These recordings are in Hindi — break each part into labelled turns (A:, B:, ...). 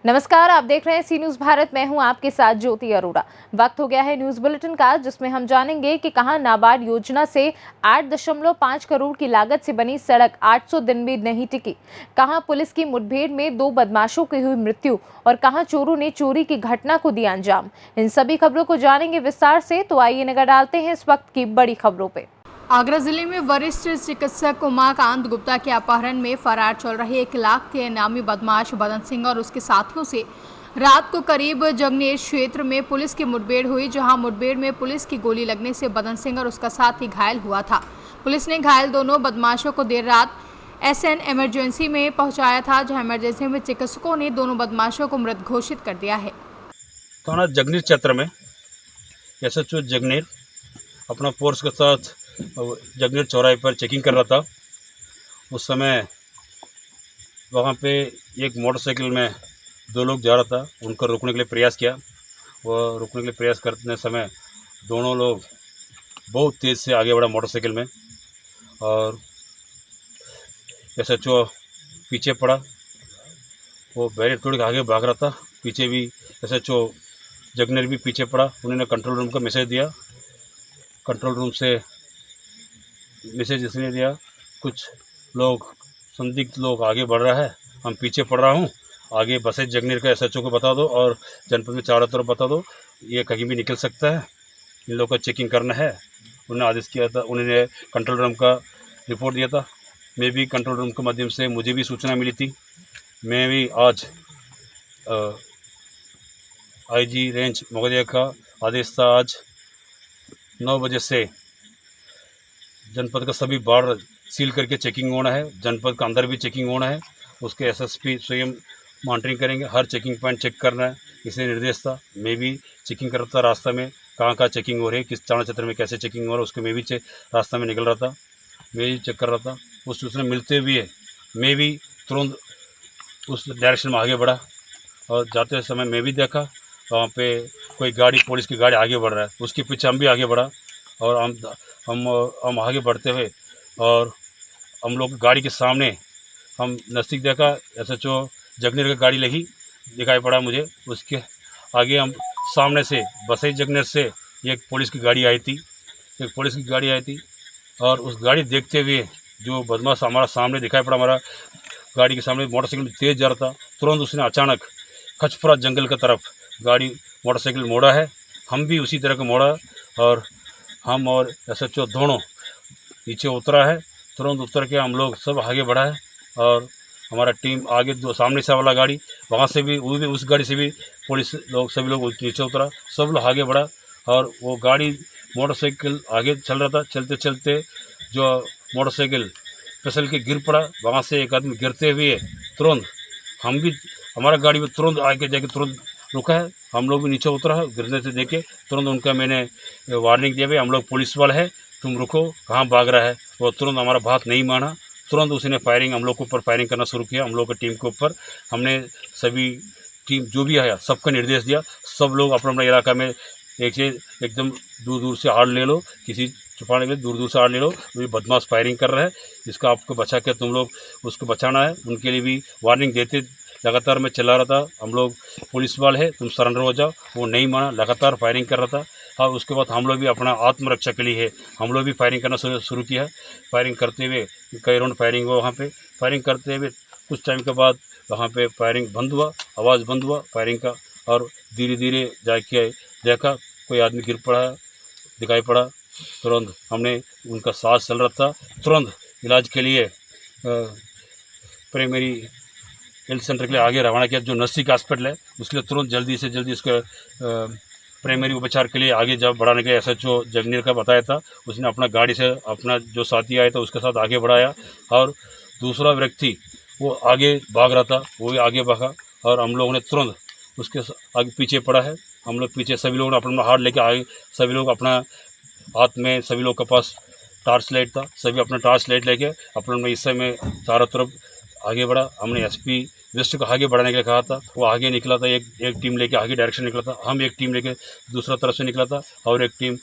A: नमस्कार, आप देख रहे हैं सी न्यूज़ भारत। मैं हूं आपके साथ ज्योति अरोड़ा। वक्त हो गया है न्यूज़ बुलेटिन का, जिसमें हम जानेंगे कि कहां नाबार्ड योजना से 8.5 करोड़ की लागत से बनी सड़क 800 दिन भी नहीं टिकी, कहां पुलिस की मुठभेड़ में 2 बदमाशों की हुई मृत्यु और कहां चोरों ने चोरी की घटना को दिया अंजाम। इन सभी खबरों को जानेंगे विस्तार से, तो आइए नजर डालते हैं इस वक्त की बड़ी खबरों पे।
B: आगरा जिले में वरिष्ठ चिकित्सक उमाकांत गुप्ता के अपहरण में फरार चल रहे 1 लाख के इनामी बदमाश बदन सिंह और उसके साथियों से रात को करीब जगनेर क्षेत्र में पुलिस की मुठभेड़ हुई, जहां मुठभेड़ में पुलिस की गोली लगने से बदन सिंह और उसका साथी घायल हुआ था। पुलिस ने घायल दोनों बदमाशों को देर रात SN इमरजेंसी में पहुंचाया था, जहां इमरजेंसी में चिकित्सकों ने दोनों बदमाशों को मृत घोषित कर दिया है।
C: थाना जगनेर क्षेत्र में SHO जगनेर अपना फोर्स के साथ जगनेर चौराहे पर चेकिंग कर रहा था। उस समय वहाँ पे एक मोटरसाइकिल में 2 लोग जा रहा था, उनको रोकने के लिए प्रयास किया। वह रोकने के लिए प्रयास करने समय दोनों लोग बहुत तेज़ से आगे बढ़ा मोटरसाइकिल में और SHO पीछे पड़ा। वो बैरियर तोड़ के आगे भाग रहा था, पीछे भी SHO जगनेर भी पीछे पड़ा। उन्होंने कंट्रोल रूम का मैसेज दिया। कंट्रोल रूम से मैसेज इसने दिया, कुछ लोग संदिग्ध लोग आगे बढ़ रहा है, हम पीछे पड़ रहा हूँ, आगे बसे जगनेर का SHO को बता दो और जनपद में चारों तरफ बता दो, ये कहीं भी निकल सकता है, इन लोगों का चेकिंग करना है। उन्होंने आदेश किया था, उन्होंने कंट्रोल रूम का रिपोर्ट दिया था। मैं भी कंट्रोल रूम के माध्यम से मुझे भी सूचना मिली थी। मैं भी आज IG रेंज महोदय का आदेश था, आज 9 बजे से जनपद का सभी बाड़ सील करके चेकिंग होना है। जनपद का अंदर भी चेकिंग होना है, उसके SSP स्वयं मॉनिटरिंग करेंगे, हर चेकिंग पॉइंट चेक करना है, इसलिए निर्देश था। मैं भी चेकिंग कर रहा था रास्ता में, कहाँ चेकिंग हो रही है, किस थाना क्षेत्र में कैसे चेकिंग हो रहा है, उसके मैं भी रास्ता में निकल रहा था, मैं भी चेक कर रहा था। उस सूचना मिलते हुए मैं भी तुरंत उस डायरेक्शन में आगे बढ़ा और जाते समय मैं भी देखा वहाँ पे कोई गाड़ी, पुलिस की गाड़ी आगे बढ़ रहा है, उसके पीछे हम भी आगे बढ़ा और हम आगे बढ़ते हुए और हम लोग गाड़ी के सामने हम नज़दीक देखा, SHO जगनेर का गाड़ी लगी दिखाई पड़ा मुझे। उसके आगे हम सामने से बसई जगनेर से एक पुलिस की गाड़ी आई थी, और उस गाड़ी देखते हुए जो बदमाश हमारा सामने दिखाई पड़ा, हमारा गाड़ी के सामने मोटरसाइकिल तेज़ जा रहा था, तुरंत उसने अचानक खचपुरा जंगल की तरफ गाड़ी मोटरसाइकिल मोड़ा है। हम भी उसी तरह का मोड़ा और हम और SHO दोनों नीचे उतरा है। तुरंत उतर के हम लोग सब आगे बढ़ा है और हमारा टीम आगे जो सामने से वाला गाड़ी, वहाँ से भी उस गाड़ी से भी पुलिस लोग सभी लोग नीचे उतरा, सब लोग आगे बढ़ा और वो गाड़ी मोटरसाइकिल आगे चल रहा था। चलते चलते जो मोटरसाइकिल फिसल के गिर पड़ा, वहाँ से एक आदमी गिरते हुए तुरंत हमारा गाड़ी में तुरंत आगे जाके तुरंत रुका है। हम लोग भी नीचे उतरा है, गिरने से देखे तुरंत उनका मैंने वार्निंग दिया, भाई हम लोग पुलिस वाले हैं, तुम रुको, कहाँ भाग रहा है। वो तुरंत हमारा बात नहीं माना, तुरंत उसने फायरिंग हम लोग के ऊपर फायरिंग करना शुरू किया, हम लोग की टीम के ऊपर। हमने सभी टीम जो भी आया सबका निर्देश दिया, सब लोग अपना अपना इलाका में एकदम दूर दूर से आड़ ले लो, किसी छुपाने के दूर दूर से आड़ ले लो, ये बदमाश फायरिंग कर रहा है, इसका आपको बचा के तुम लोग उसको बचाना है। उनके लिए भी वार्निंग देते लगातार मैं चला रहा था, हम लोग पुलिस वाले हैं, तुम सरेंडर हो जाओ। वो नहीं माना, लगातार फायरिंग कर रहा था। और उसके बाद हम लोग भी अपना आत्मरक्षा के लिए हम लोग भी फायरिंग करना शुरू किया। फायरिंग करते हुए कई राउंड फायरिंग हुआ। वहाँ पे फायरिंग करते हुए कुछ टाइम के बाद वहाँ पे फायरिंग बंद हुआ, आवाज़ बंद हुआ फायरिंग का, और धीरे धीरे जाके देखा कोई आदमी गिर पड़ा दिखाई पड़ा। तुरंत हमने उनका सांस चल रहा था, तुरंत इलाज के लिए प्राइमरी हेल्थ सेंटर के लिए आगे रवाना किया, जो नज़दीक हॉस्पिटल है, उसके लिए तुरंत जल्दी से जल्दी उसका प्राइमरी उपचार के लिए आगे जब बढ़ाने के लिए SHO जगनेर का बताया था। उसने अपना गाड़ी से अपना जो साथी आया था उसके साथ आगे बढ़ाया और दूसरा व्यक्ति वो आगे भाग रहा था, वो भी आगे भागा और हम लोगों ने तुरंत उसके आगे पीछे पड़ा है। हम लोग पीछे सभी लोगों ने अपना हाथ लेके आगे, सभी लोग अपना हाथ में, सभी लोग के पास टॉर्च लाइट था, सभी अपना टॉर्च लाइट लेके अपने हिस्से में चारों तरफ आगे बढ़ा। हमने SP वेस्ट को आगे बढ़ाने के लिए कहा था, वो आगे निकला था, एक टीम लेके आगे डायरेक्शन निकला था, हम एक टीम लेके दूसरा तरफ से निकला था और एक टीम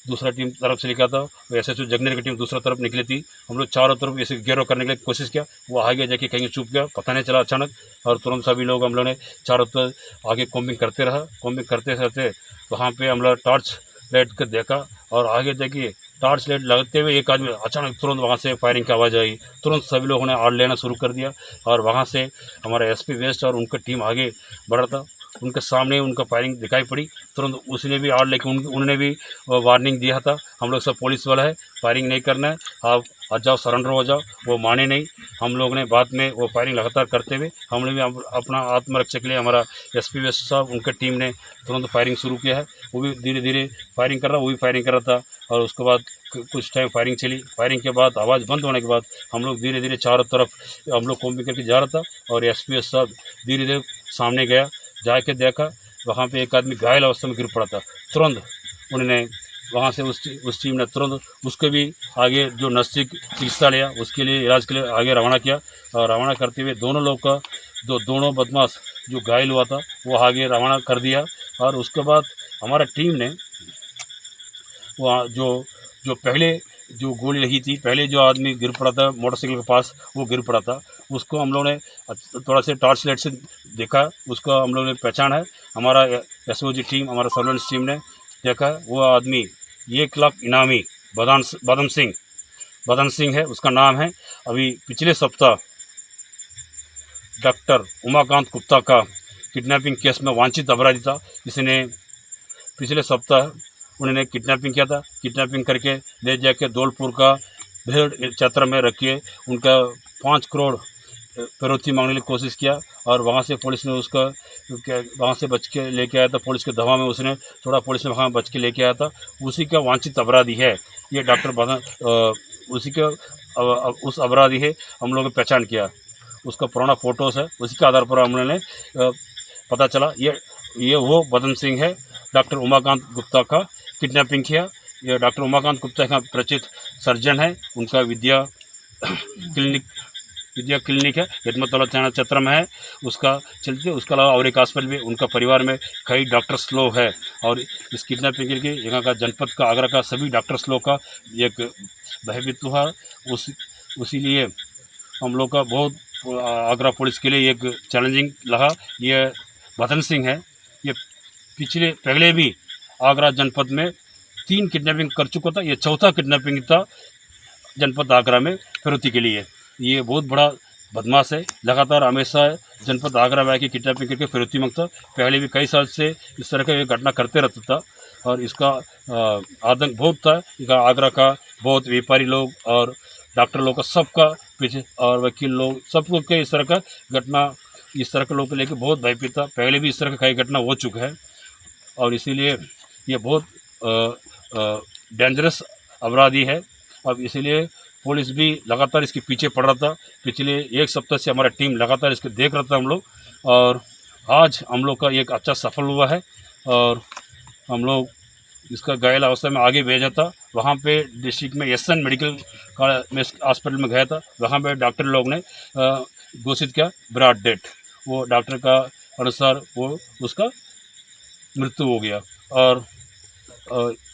C: दूसरा टीम तरफ से लिखा था, SHO जगनेर की टीम दूसरा तरफ निकली थी। हम लोग चारों तरफ ऐसे घेराव करने के लिए कोशिश किया, वो आगे जाके कहीं छुप गया, पता नहीं चला अचानक। और तुरंत सभी लोग हम लोग ने चारों तरफ आगे कॉम्बिंग करते रहा। कॉम्बिंग करते रहते वहाँ पे हम लोग टॉर्च लाइट कर देखा और आगे जाके टॉर्च लाइट लगते हुए एक आदमी अचानक तुरंत वहाँ से फायरिंग की आवाज़ आई। तुरंत सभी लोगों ने आड़ लेना शुरू कर दिया और वहाँ से हमारा SP वेस्ट और उनका टीम आगे बढ़ रहा था। उनके सामने उनका फायरिंग दिखाई पड़ी। तुरंत उसने भी आड़ लेके उन्होंने भी वार्निंग दिया था, हम लोग सब पुलिस वाला है, फायरिंग नहीं करना है, आप आ जाओ, सरेंडर हो जाओ। वो माने नहीं। हम लोग ने बाद में वो फायरिंग लगातार करते हुए हमने भी अपना आत्मरक्षा के लिए हमारा SP वेस्ट साहब उनके टीम ने तुरंत फायरिंग शुरू किया है। वो भी धीरे धीरे फायरिंग कर रहा, वो भी फायरिंग कर रहा था। और उसके बाद कुछ टाइम फायरिंग चली। फायरिंग के बाद आवाज़ बंद होने के बाद हम लोग धीरे धीरे चारों तरफ हम लोग कॉम्बिंग करके जा रहा था और SP वेस्ट साहब धीरे धीरे सामने गया। जाके देखा वहाँ पे एक आदमी घायल अवस्था में गिर पड़ा था। तुरंत उन्होंने वहाँ से उस टीम ने तुरंत उसके भी आगे जो नज़दीक चिकित्सा लिया, उसके लिए इलाज के लिए आगे रवाना किया। और रवाना करते हुए दोनों लोग का दोनों बदमाश जो घायल हुआ था वो आगे रवाना कर दिया। और उसके बाद हमारा टीम ने वहाँ जो पहले जो गोली लगी थी, पहले जो आदमी गिर पड़ा था मोटरसाइकिल के पास, वो गिर पड़ा था, उसको हम लोग ने थोड़ा से टॉर्च लाइट से देखा, उसका हम लोग ने पहचान है। हमारा SOG टीम, हमारा सर्वेलेंस टीम ने देखा वो आदमी 1 लाख इनामी बदन सिंह है उसका नाम है। अभी पिछले सप्ताह डॉक्टर उमाकांत गुप्ता का किडनैपिंग केस में वांछित अपराधी था। इसने पिछले सप्ताह उन्होंने किडनैपिंग किया था। किडनैपिंग करके ले जाके धौलपुर का भेड़ चैत्र में रखिए उनका 5 करोड़ फिरौती मांगने की कोशिश किया और वहाँ से पुलिस ने उसका वहाँ से बच के लेके आया था। पुलिस के दवा में उसने थोड़ा पुलिस ने वहाँ बच के लेके आया था। उसी का वांछित अपराधी है ये डॉक्टर उसी का उस अपराधी है। हम लोगों ने पहचान किया, उसका पुराना फ़ोटोज़ है, उसी के आधार पर हमने पता चला ये वो बदन सिंह है। डॉक्टर उमाकांत गुप्ता का किडनैपिंग किया। ये डॉक्टर उमाकांत गुप्ता का परिचित सर्जन है। उनका विद्या क्लिनिक है, हिदमतुल्लाह थाना चत्र में है, उसका चलते। उसके अलावा और एक हॉस्पिटल भी उनका परिवार में कई डॉक्टर्स लोग है। और इस किडनैपिंग के लिए यहाँ का जनपद का आगरा का सभी डॉक्टर्स लोग का एक भयभीत हुआ। उसी लिए हम लोग का बहुत आगरा पुलिस के लिए एक चैलेंजिंग लगा। ये बदन सिंह है, ये पहले भी आगरा जनपद में 3 किडनैपिंग कर चुका था। ये चौथा किडनैपिंग था जनपद आगरा में फिरौती के लिए। ये बहुत बड़ा बदमाश है, लगातार हमेशा जनपद आगरा में आके किडनैपिंग करके फिरौती मांगता। पहले भी कई साल से इस तरह का ये घटना करते रहता था और इसका आतंक बहुत था। इसका आगरा का बहुत व्यापारी लोग और डॉक्टर लोग का सबका पीछे और वकील लोग सब लोग के इस तरह का घटना, इस तरह के लोग को लेकर बहुत भयभीत था। पहले भी इस तरह का कई घटना हो चुका है और इसीलिए ये बहुत डेंजरस अपराधी है। अब इसीलिए पुलिस भी लगातार इसके पीछे पड़ रहा था। पिछले 1 सप्ताह से हमारा टीम लगातार इसके देख रहा था हम लोग, और आज हम लोग का एक अच्छा सफल हुआ है। और हम लोग इसका घायल अवस्था में आगे भेजा था। वहाँ पे डिस्ट्रिक्ट में SN मेडिकल हॉस्पिटल में गया था। वहाँ पे डॉक्टर लोग ने घोषित किया ब्रॉड डेथ। वो डॉक्टर का अनुसार वो उसका मृत्यु हो गया। और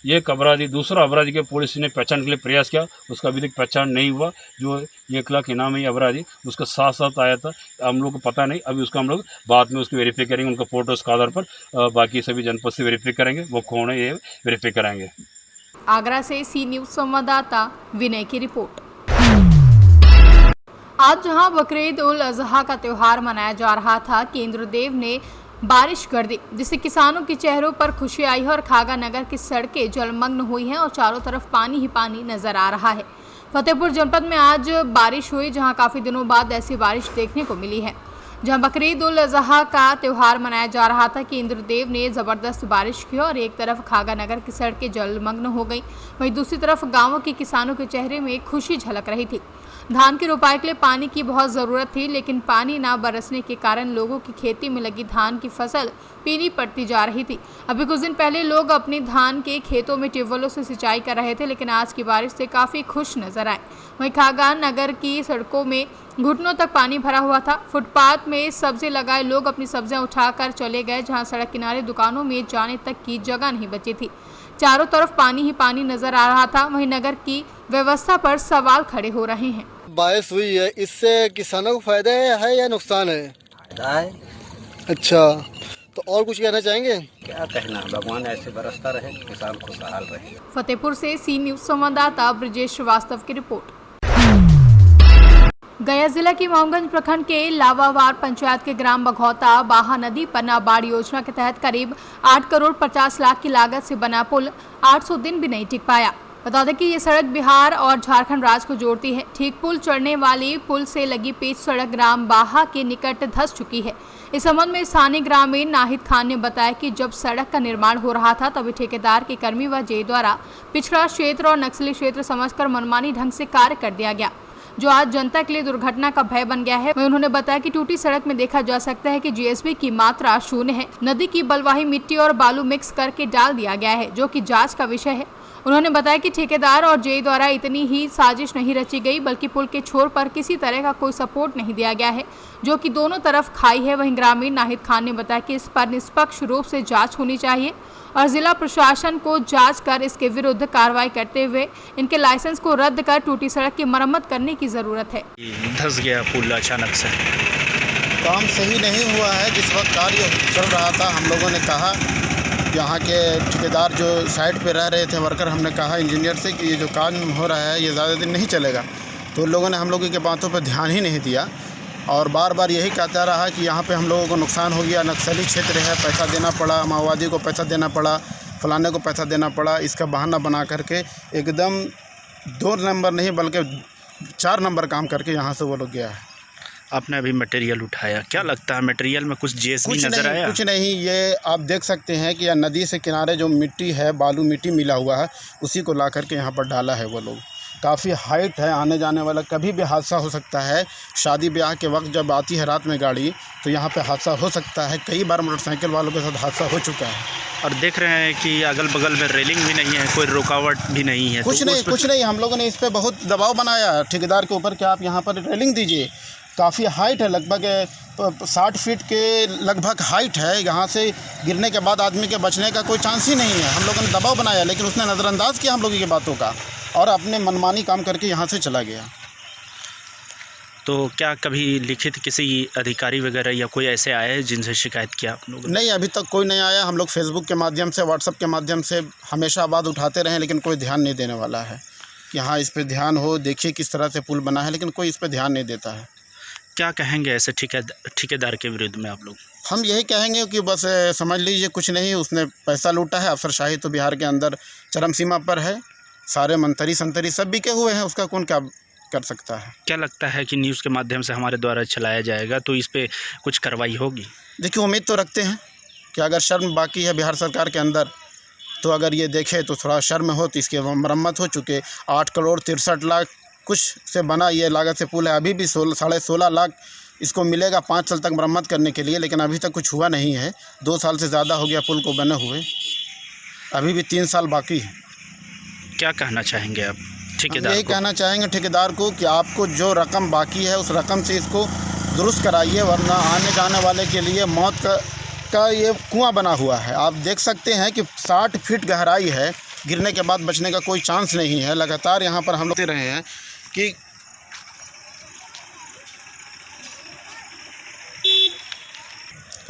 C: एक अपराधी, दूसरा अपराधी के पुलिस ने पहचान के लिए प्रयास किया, उसका अभी तक पहचान नहीं हुआ। जो 1 लाख इनामी अपराधी उसका साथ आया था, हम लोग को पता नहीं। अभी उसका हम लोग बाद में उसकी वेरीफाई करेंगे, उनका फोटोज़ के आधार पर बाकी सभी जनपद से वेरीफाई करेंगे, वो कौन है ये वेरीफाई कराएंगे।
B: आगरा से सी न्यूज़ संवाददाता विनय की रिपोर्ट। आज जहां बकरीद उल अजहा का त्यौहार मनाया जा रहा था, केंद्रदेव ने बारिश कर दी, जिससे किसानों के चेहरों पर खुशी आई है और खागा नगर की सड़कें जलमग्न हुई हैं और चारों तरफ पानी ही पानी नजर आ रहा है। फतेहपुर जनपद में आज बारिश हुई, जहां काफ़ी दिनों बाद ऐसी बारिश देखने को मिली है। जहां बकरीद उल अजहा का त्यौहार मनाया जा रहा था, केंद्रदेव ने ज़बरदस्त बारिश की और एक तरफ खागा नगर की सड़कें जलमग्न हो गई, वहीं दूसरी तरफ गाँवों के किसानों के चेहरे में खुशी झलक रही थी। धान की रोपाई के लिए पानी की बहुत ज़रूरत थी, लेकिन पानी ना बरसने के कारण लोगों की खेती में लगी धान की फसल पीली पड़ती जा रही थी। अभी कुछ दिन पहले लोग अपने धान के खेतों में ट्यूबवेलों से सिंचाई कर रहे थे, लेकिन आज की बारिश से काफ़ी खुश नजर आए। वहीं खागा नगर की सड़कों में घुटनों तक पानी भरा हुआ था। फुटपाथ में सब्जी लगाए लोग अपनी सब्जियां उठाकर चले गए, जहां सड़क किनारे दुकानों में जाने तक की जगह नहीं बची थी। चारों तरफ पानी ही पानी नजर आ रहा था। वहीं नगर की व्यवस्था पर सवाल खड़े हो रहे हैं।
D: बारिश हुई है, इससे किसानों को फायदा है या नुकसान है?
E: फायदा है।
D: अच्छा, तो और कुछ कहना चाहेंगे?
E: क्या कहना, भगवान ऐसे बरसता रहे, किसान खुशहाल रहे।
B: फतेहपुर से सी न्यूज संवाददाता ब्रजेश श्रीवास्तव की रिपोर्ट। गया जिला की मोहनगंज प्रखंड के लावावार पंचायत के ग्राम बघौता बाहा नदी पर नाबार्ड योजना के तहत करीब 8 करोड़ 50 लाख की लागत से बना पुल 800 दिन भी नहीं टिक पाया। बता दें कि ये सड़क बिहार और झारखंड राज्य को जोड़ती है। ठीक पुल चढ़ने वाली पुल से लगी पिच सड़क ग्राम बाहा के निकट धंस चुकी है। इस संबंध में स्थानीय ग्रामीण नाहिद खान ने बताया कि जब सड़क का निर्माण हो रहा था तभी ठेकेदार के कर्मी व जे द्वारा पिछड़ा क्षेत्र और नक्सली क्षेत्र समझकर मनमानी ढंग से कार्य कर दिया गया, जो आज जनता के लिए दुर्घटना का भय बन गया है। वहीं उन्होंने बताया कि टूटी सड़क में देखा जा सकता है कि जीएसबी की मात्रा शून्य है। नदी की बलवाही मिट्टी और बालू मिक्स करके डाल दिया गया है, जो कि जांच का विषय है। उन्होंने बताया कि ठेकेदार और जे द्वारा इतनी ही साजिश नहीं रची गई, बल्कि पुल के छोर पर किसी तरह का कोई सपोर्ट नहीं दिया गया है, जो कि दोनों तरफ खाई है। वहीं ग्रामीण नाहिद खान ने बताया कि इस पर निष्पक्ष रूप से जांच होनी चाहिए और जिला प्रशासन को जांच कर इसके विरुद्ध कार्रवाई करते हुए इनके लाइसेंस को रद्द कर टूटी सड़क की मरम्मत करने की जरूरत है।
F: धंस गया पुल अचानक से।
G: काम सही नहीं हुआ है। जिस वक्त कार्य चल रहा था हम लोगों ने कहा, यहाँ के ठेकेदार जो साइड पे रह रहे थे वर्कर, हमने कहा इंजीनियर से कि ये जो काम हो रहा है ये ज़्यादा दिन नहीं चलेगा। तो उन लोगों ने हम लोगों की बातों पर ध्यान ही नहीं दिया और बार बार यही कहता रहा कि यहाँ पे हम लोगों को नुकसान हो गया, नक्सली क्षेत्र है, पैसा देना पड़ा, माओवादी को पैसा देना पड़ा, फलाने को पैसा देना पड़ा। इसका बहाना बना करके एकदम 2 नंबर नहीं बल्कि 4 नंबर काम करके यहाँ से वो लोग गया है।
F: आपने अभी मटेरियल उठाया, क्या लगता है मटेरियल में कुछ जीएसबी नजर आया?
G: कुछ नहीं, ये आप देख सकते हैं कि यह नदी से किनारे जो मिट्टी है, बालू मिट्टी मिला हुआ है, उसी को ला करके यहाँ पर डाला है वो लोग। काफ़ी हाइट है, आने जाने वाला कभी भी हादसा हो सकता है। शादी ब्याह के वक्त जब आती है रात में गाड़ी तो यहाँ पे हादसा हो सकता है। कई बार मोटरसाइकिल वालों के साथ हादसा हो चुका है।
F: और देख रहे हैं कि अगल बगल में रेलिंग भी नहीं है, कोई रुकावट भी नहीं है।
G: कुछ नहीं, हम लोगों ने इस पर बहुत दबाव बनाया ठेकेदार के ऊपर कि आप यहाँ पर रेलिंग दीजिए। काफ़ी हाइट है, लगभग 60 फीट के लगभग हाइट है। यहाँ से गिरने के बाद आदमी के बचने का कोई चांस ही नहीं है। हम लोगों ने दबाव बनाया, लेकिन उसने नज़रअंदाज किया हम लोगों की बातों का और अपने मनमानी काम करके यहाँ से चला गया।
F: तो क्या कभी लिखित किसी अधिकारी वगैरह या कोई ऐसे आए जिनसे शिकायत किया आप लोगों ने?
G: नहीं, अभी तक कोई नहीं आया। हम लोग फेसबुक के माध्यम से, व्हाट्सएप के माध्यम से हमेशा बात उठाते रहे, लेकिन कोई ध्यान नहीं देने वाला है कि हाँ इस पर ध्यान हो, देखिए किस तरह से पुल बना है, लेकिन कोई इस पर ध्यान नहीं देता है।
F: क्या कहेंगे ऐसे ठेकेदार के विरुद्ध में आप लोग?
G: हम यही कहेंगे कि बस समझ लीजिए कुछ नहीं, उसने पैसा लूटा है। अफसरशाही तो बिहार के अंदर चरम सीमा पर है। सारे मंत्री संतरी सब बिके हुए हैं, उसका कौन क्या कर सकता है।
F: क्या लगता है कि न्यूज़ के माध्यम से हमारे द्वारा चलाया जाएगा तो इस पर कुछ कार्रवाई होगी?
G: देखिए, उम्मीद तो रखते हैं कि अगर शर्म बाकी है बिहार सरकार के अंदर तो अगर ये देखे तो थोड़ा शर्म हो तो इसकी मरम्मत हो। चुके 8 करोड़ 63 लाख कुछ से बना ये लागत से पुल है। अभी भी 16.5 लाख इसको मिलेगा 5 साल तक मरम्मत करने के लिए, लेकिन अभी तक कुछ हुआ नहीं है। 2 साल से ज़्यादा हो गया पुल को बने हुए, अभी भी 3 साल बाकी है।
F: क्या कहना चाहेंगे आप ठेकेदार को?
G: यही कहना चाहेंगे ठेकेदार को कि आपको जो रकम बाकी है उस रकम से इसको दुरुस्त कराइए, वरना आने जाने वाले के लिए मौत का ये कुआं बना हुआ है। आप देख सकते हैं कि 60 फीट गहराई है, गिरने के बाद बचने का कोई चांस नहीं है। लगातार यहाँ पर हम लोग देख रहे हैं कि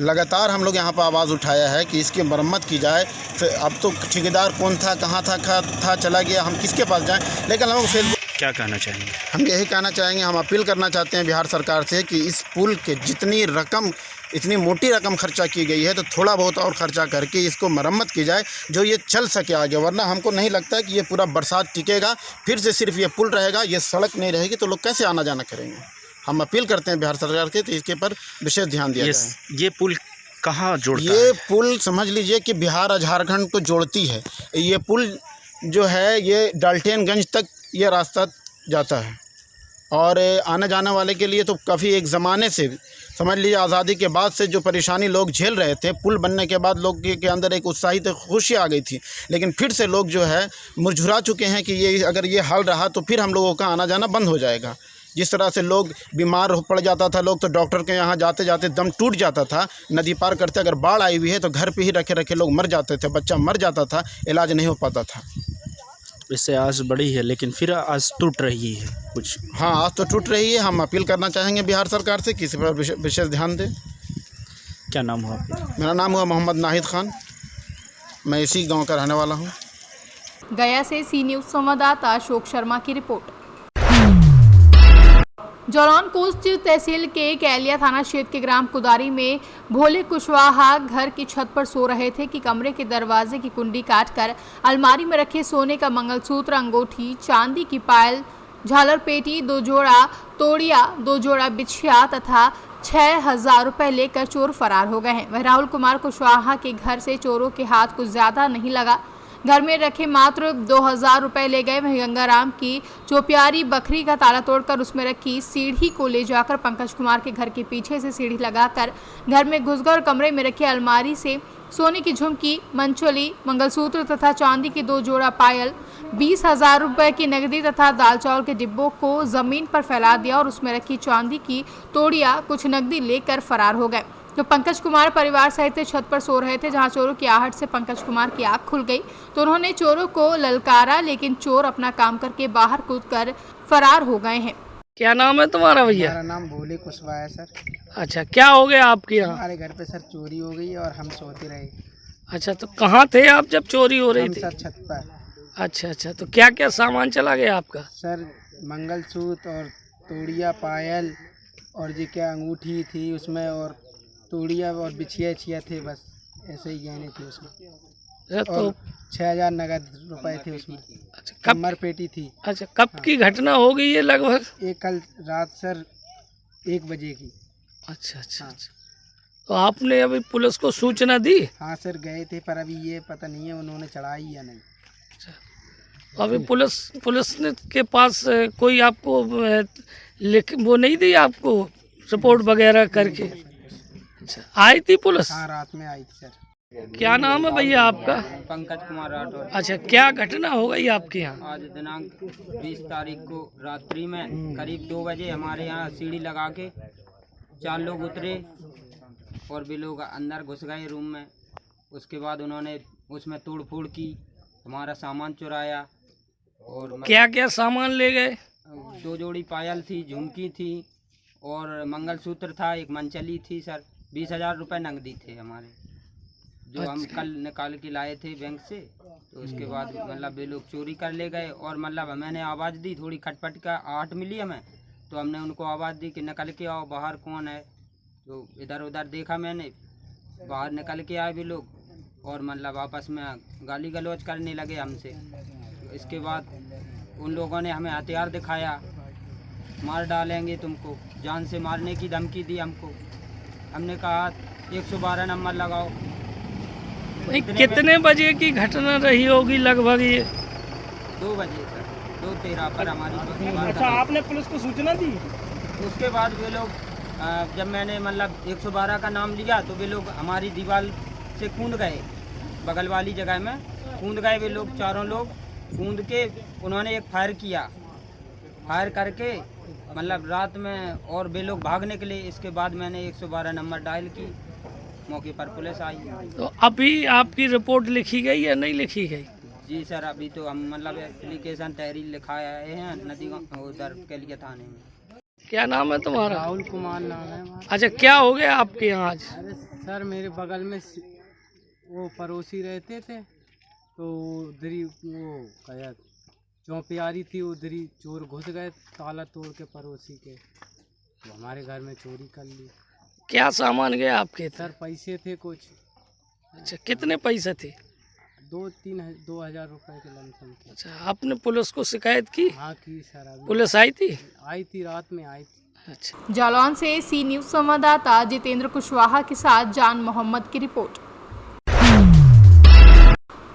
G: लगातार हम लोग यहाँ पर आवाज़ उठाया है कि इसकी मरम्मत की जाए। फिर अब तो ठेकेदार कौन था, कहाँ था, चला गया, हम किसके पास जाएं? लेकिन हम फेसबुक
F: क्या कहना चाहेंगे?
G: हम यही कहना चाहेंगे, हम अपील करना चाहते हैं बिहार सरकार से कि इस पुल के जितनी रकम, इतनी मोटी रकम खर्चा की गई है तो थोड़ा बहुत और खर्चा करके इसको मरम्मत की जाए, जो ये चल सके आगे। वरना हमको नहीं लगता कि ये पूरा बरसात टिकेगा। फिर से सिर्फ ये पुल रहेगा, ये सड़क नहीं रहेगी तो लोग कैसे आना जाना करेंगे। हम अपील करते हैं बिहार सरकार के तो इसके पर विशेष ध्यान दिया जाए।
F: ये पुल कहाँ जोड़ता
G: है?
F: ये
G: पुल समझ लीजिए कि बिहार और झारखंड को जोड़ती है। ये पुल जो है ये डाल्टनगंज तक ये रास्ता जाता है और आने जाने वाले के लिए तो काफ़ी एक ज़माने से, समझ लीजिए आज़ादी के बाद से जो परेशानी लोग झेल रहे थे, पुल बनने के बाद लोग के अंदर एक उत्साहित खुशी आ गई थी। लेकिन फिर से लोग जो है मुरझुरा चुके हैं कि ये अगर ये हाल रहा तो फिर हम लोगों का आना जाना बंद हो जाएगा। जिस तरह से लोग बीमार पड़ जाता था लोग, तो डॉक्टर के यहाँ जाते जाते दम टूट जाता था, नदी पार करते। अगर बाढ़ आई हुई है तो घर पे ही रखे रखे लोग मर जाते थे, बच्चा मर जाता था, इलाज नहीं हो पाता था।
F: इससे आस बढ़ी है, लेकिन फिर आस टूट रही है कुछ।
G: हाँ, आज तो टूट रही है। हम अपील करना चाहेंगे बिहार सरकार से कि इस पर विशेष ध्यान दें।
F: क्या नाम हुआ आपका?
G: मेरा नाम हुआ मोहम्मद नाहिद खान, मैं इसी गांव का रहने वाला हूं।
B: गया से सी न्यूज़ संवाददाता अशोक शर्मा की रिपोर्ट। जौलान कोस्ट तहसील के कैलिया थाना क्षेत्र के ग्राम कुदारी में भोले कुशवाहा घर की छत पर सो रहे थे कि कमरे के दरवाजे की कुंडी काटकर अलमारी में रखे सोने का मंगलसूत्र, अंगूठी, चांदी की पायल, झालर पेटी, 2 जोड़ा तोड़िया, 2 जोड़ा बिछिया तथा 6,000 रुपए लेकर चोर फरार हो गए हैं। वह राहुल कुमार कुशवाहा के घर से चोरों के हाथ कुछ ज्यादा नहीं लगा, घर में रखे मात्र 2,000 रुपए ले गए। वहीं गंगाराम की चौप्यारी बकरी का ताला तोड़कर उसमें रखी सीढ़ी को ले जाकर पंकज कुमार के घर के पीछे से सीढ़ी लगाकर घर में घुस गए और कमरे में रखी अलमारी से सोने की झुमकी, मंचोली, मंगलसूत्र तथा चांदी के 2 जोड़ा पायल, 20,000 रुपए की नकदी तथा दाल चावल के डिब्बों को जमीन पर फैला दिया और उसमें रखी चांदी की तोड़िया, कुछ नकदी लेकर फरार हो गए। तो पंकज कुमार परिवार सहित छत पर सो रहे थे, जहां चोरों की आहट से पंकज कुमार की आंख खुल गई तो उन्होंने चोरों को ललकारा, लेकिन चोर अपना काम करके बाहर कूदकर फरार हो गए हैं।
H: क्या नाम है तुम्हारा भैया?
I: मेरा नाम भोले कुशवाहा है सर।
H: अच्छा, क्या हो गया आपके यहाँ?
I: हमारे घर पे सर चोरी हो गई और हम सोते रहे।
H: अच्छा, तो कहाँ थे आप जब चोरी हो रही थी?
I: सर छत पर।
H: अच्छा, तो क्या क्या सामान चला गया आपका?
I: सर मंगलसूत्र और तोड़िया, पायल और जी क्या अंगूठी थी उसमें, और तोड़िया और बिछिया थे, बस ऐसे ही गहने थे उसमें।
H: तो
I: 6,000 नगद रुपए थे उसमें।
H: अच्छा,
I: कमर पेटी थी।
H: अच्छा, कब की घटना हो गई है लगभग?
I: ये कल रात सर 1 बजे की।
H: अच्छा, तो आपने अभी पुलिस को सूचना दी?
I: हाँ सर, गए थे, पर अभी ये पता नहीं है उन्होंने चढ़ाई या नहीं।
H: अच्छा, अभी पुलिस ने के पास कोई आपको वो नहीं दी आपको रिपोर्ट वगैरह करके? अच्छा, आई थी पुलिस?
I: हाँ, रात में आई थी सर।
H: क्या नाम है भैया आपका?
E: पंकज कुमार राठौर।
H: अच्छा, क्या घटना हो गई आपके यहाँ?
E: आज दिनांक 20 तारीख को रात्रि में करीब 2 बजे हमारे यहाँ सीढ़ी लगा के 4 लोग उतरे और वे लोग अंदर घुस गए रूम में। उसके बाद उन्होंने उसमें तोड़ फोड़ की, हमारा सामान चुराया। और
H: क्या क्या सामान ले गए?
E: 2 जोड़ी पायल थी, झुमकी थी और मंगलसूत्र था, एक मंचली थी सर। 20,000 रुपये नकदी थे हमारे, जो हम कल निकाल के लाए थे बैंक से। तो उसके बाद मतलब वे लोग चोरी कर ले गए और मतलब मैंने आवाज़ दी, थोड़ी खटपट का आहट मिली हमें, तो हमने उनको आवाज़ दी कि निकल के आओ, बाहर कौन है। तो इधर उधर देखा मैंने, बाहर निकल के आए वे लोग और मतलब आपस में गाली गलौज करने लगे हमसे। तो इसके बाद उन लोगों ने हमें हथियार दिखाया, मार डालेंगे तुमको, जान से मारने की धमकी दी हमको। हमने कहा 112 नंबर लगाओ।
H: कितने बजे की घटना रही होगी लगभग ये?
E: 2 बजे सर, 2:13 पर हमारी।
H: अच्छा, आपने पुलिस को सूचना दी?
E: उसके बाद वे लोग जब मैंने मतलब 112 का नाम लिया तो वे लोग हमारी दीवार से कूद गए, बगल वाली जगह में कूद गए वे लोग, चारों लोग कूद के उन्होंने एक फायर किया। फायर करके मतलब रात में और वे लोग भाग निकले। इसके बाद मैंने 112 नंबर डायल की, मौके पर पुलिस आई।
H: तो अभी आपकी रिपोर्ट लिखी गई या नहीं लिखी गई?
E: जी सर, अभी तो हम मतलब एप्लीकेशन तहरीर लिखाए हैं नदी उधर कैलिया थाने में।
H: क्या नाम है तुम्हारा?
I: राहुल कुमार नाम है हमारा।
H: अच्छा, क्या हो गया आपके यहाँ आज?
I: अरे सर, मेरे बगल में वो पड़ोसी रहते थे, तो उधर ही वो क्या चौप्यारी थी, उधर ही चोर घुस गए ताला तोड़ के पड़ोसी के, तो हमारे घर में चोरी कर ली।
H: क्या सामान गया आपके?
I: सर पैसे थे कुछ।
H: अच्छा, कितने पैसे थे?
I: 2,000 रुपए के लमसम थे।
H: अच्छा, आपने पुलिस को शिकायत की?
I: हाँ की सर, अभी
H: पुलिस आई थी?
I: रात में आई थी।
H: अच्छा,
B: जालौन से सी न्यूज़ संवाददाता जितेंद्र कुशवाहा के साथ जान मोहम्मद की रिपोर्ट।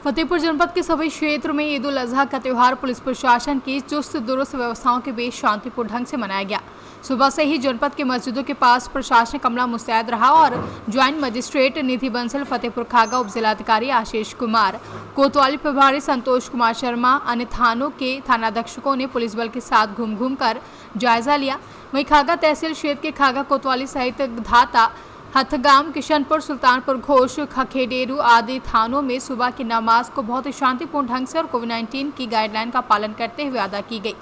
B: फतेहपुर जनपद के सभी क्षेत्र में ईद उल अजहा का त्यौहार पुलिस प्रशासन की चुस्त दुरुस्त व्यवस्थाओं के बीच शांतिपूर्ण ढंग से मनाया गया। सुबह से ही जनपद की मस्जिदों के पास प्रशासनिक अमला मुस्तैद रहा और ज्वाइंट मजिस्ट्रेट निधि बंसल, फतेहपुर खागा उप जिलाधिकारी आशीष कुमार, कोतवाली प्रभारी संतोष कुमार शर्मा, अन्य थानों के थानाध्यक्षकों ने पुलिस बल के साथ घूम घूम कर जायजा लिया। वहीं खागा तहसील क्षेत्र के खागा, कोतवाली सहित धाता, हथगाम, किशनपुर, सुल्तानपुर, घोष, खखेडेरू आदि थानों में सुबह की नमाज को बहुत ही शांतिपूर्ण ढंग से और कोविड-19 की गाइडलाइन का पालन करते हुए अदा की गई।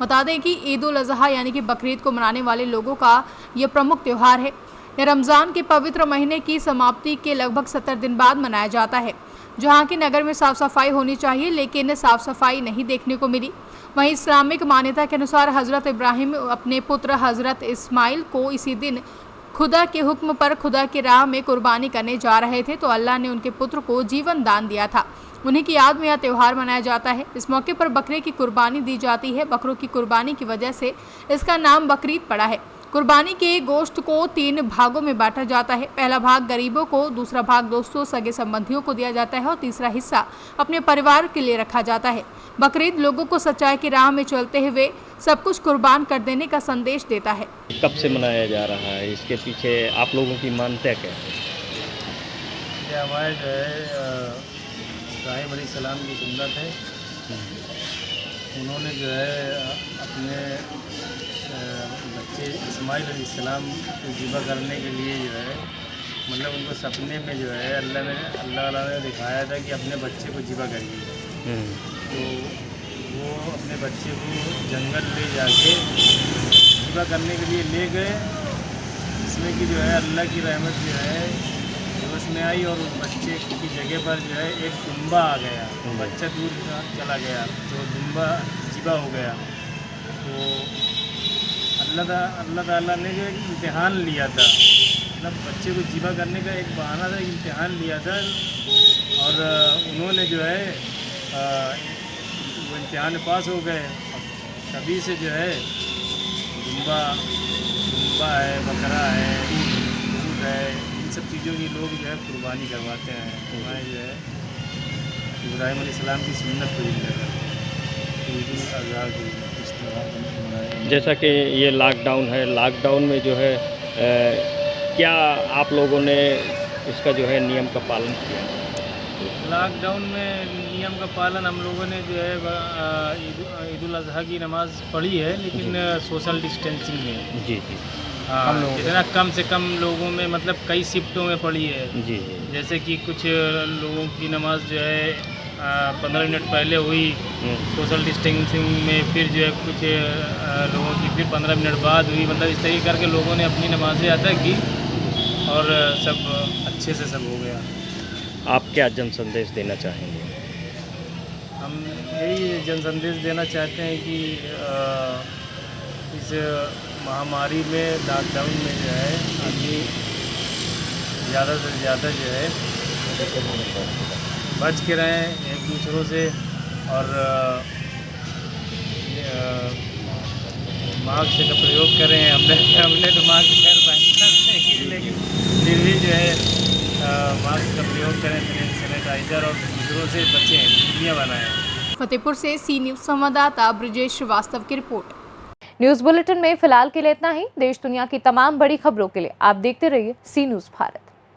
B: बता दें कि ईद उल अजहा यानी कि बकरीद को मनाने वाले लोगों का यह प्रमुख त्यौहार है। यह रमज़ान के पवित्र महीने की समाप्ति के लगभग 70 दिन बाद मनाया जाता है। जहां की नगर में साफ सफाई होनी चाहिए, लेकिन साफ सफाई नहीं देखने को मिली। वहीं इस्लामिक मान्यता के अनुसार हजरत इब्राहिम अपने पुत्र हजरत इस्माइल को इसी दिन खुदा के हुक्म पर खुदा की राह में कुर्बानी करने जा रहे थे, तो अल्लाह ने उनके पुत्र को जीवन दान दिया था। उन्हीं की याद में यह त्यौहार मनाया जाता है। इस मौके पर बकरे की कुर्बानी दी जाती है। बकरों की कुर्बानी की वजह से इसका नाम बकरीद पड़ा है। कुर्बानी के गोश्त को 3 भागों में बांटा जाता है। पहला भाग गरीबों को, दूसरा भाग दोस्तों सगे संबंधियों को दिया जाता है और तीसरा हिस्सा अपने परिवार के लिए रखा जाता है। बकरीद लोगों को सच्चाई की राह में चलते हुए सब कुछ कुर्बान कर देने का संदेश देता है।
J: कब से मनाया जा रहा है, इसके पीछे आप लोगों की मान्यता क्या है?
K: ये हमारे जो है इब्राहिम अलैहिस्सलाम की सुन्नत है। उन्होंने जो है अपने बच्चे इस्माइल अलैहिस्सलाम को ज़िबा करने के लिए जो है मतलब उनको सपने में जो है अल्लाह ने दिखाया था कि अपने बच्चे को ज़िबा करिए। तो वो अपने बच्चे को जंगल ले जाके ज़िबा करने के लिए ले गए। इसमें कि जो है अल्लाह की रहमत जो है उसमें आई और उस बच्चे की जगह पर जो है एक दुम्बा आ गया। बच्चा दूर चला गया तो दुम्बा ज़िबा हो गया। तो अल्लाह ताला ने जो एक इम्तिहान लिया था, मतलब बच्चे को ज़िबा करने का एक बहाना था, इम्तिहान लिया था। और उन्होंने जो है वो इम्तिहान पास हो गए। तभी से जो है दुम्बा है, बकरा है, दूध है, इन सब चीज़ों की लोग जो है कुर्बानी करवाते हैं। हमारे जो है इब्राहिम अलैहिस्सलाम की सुन्नत को ईद उल अज़हा की इस्तेमाल।
J: जैसा कि ये लॉकडाउन है, लॉकडाउन में जो है क्या आप लोगों ने इसका जो है नियम का पालन किया?
K: लॉकडाउन में नियम का पालन हम लोगों ने जो है ईद उल अज़हा की नमाज़ पढ़ी है, लेकिन सोशल डिस्टेंसिंग में।
J: जी जी।
K: हाँ, जितना कम से कम लोगों में मतलब कई शिफ्टों में पढ़ी है।
J: जी।
K: जैसे कि कुछ लोगों की नमाज जो है 15 मिनट पहले हुई सोशल डिस्टेंसिंग में, फिर जो है कुछ लोगों की फिर 15 मिनट बाद हुई। मतलब इस तरीके करके लोगों ने अपनी नमाज़ें अदा की और सब अच्छे से सब हो गया।
J: आप क्या जन संदेश देना चाहेंगे?
K: हम यही जन संदेश देना चाहते हैं कि इस महामारी में, लॉकडाउन में जो है आदमी ज़्यादा से ज़्यादा जो है बच के रहें एक दूसरों से और मास्क का प्रयोग करें। हमने तो मास्क खैर पहनना नहीं, लेकिन फिर भी जो है मास्क का प्रयोग करें, सैनिटाइज़र और दूसरों से बचें, दूरियां बनाएं।
B: फतेहपुर से सी न्यूज़ संवाददाता ब्रिजेश श्रीवास्तव की रिपोर्ट।
A: न्यूज़ बुलेटिन में फिलहाल के लिए इतना ही। देश दुनिया की तमाम बड़ी खबरों के लिए आप देखते रहिए सी न्यूज़ भारत।